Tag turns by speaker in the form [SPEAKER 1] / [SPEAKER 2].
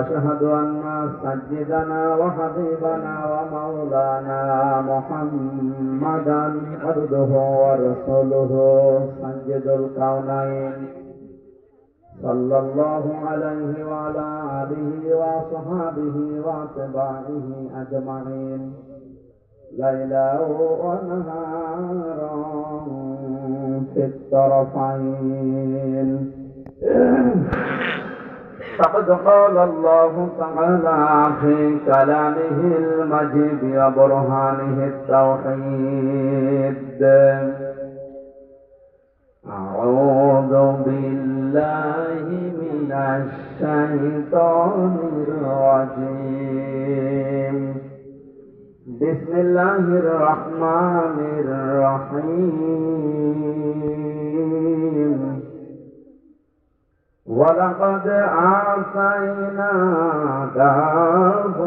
[SPEAKER 1] أشهد أن سيدنا وحبيبنا ومولانا محمدا عبده ورسوله سيد الكونين صلى الله عليه وعلى آله وصحبه واتباعه أجمعين ليلا ونهارا في الطرفين. فقد قال الله تعالى في كلامه المجيد وبرهانه التوحيد: أعوذ بالله من الشيطان الرجيم. بسم الله الرحمن الرحيم. ولقد آتينا داود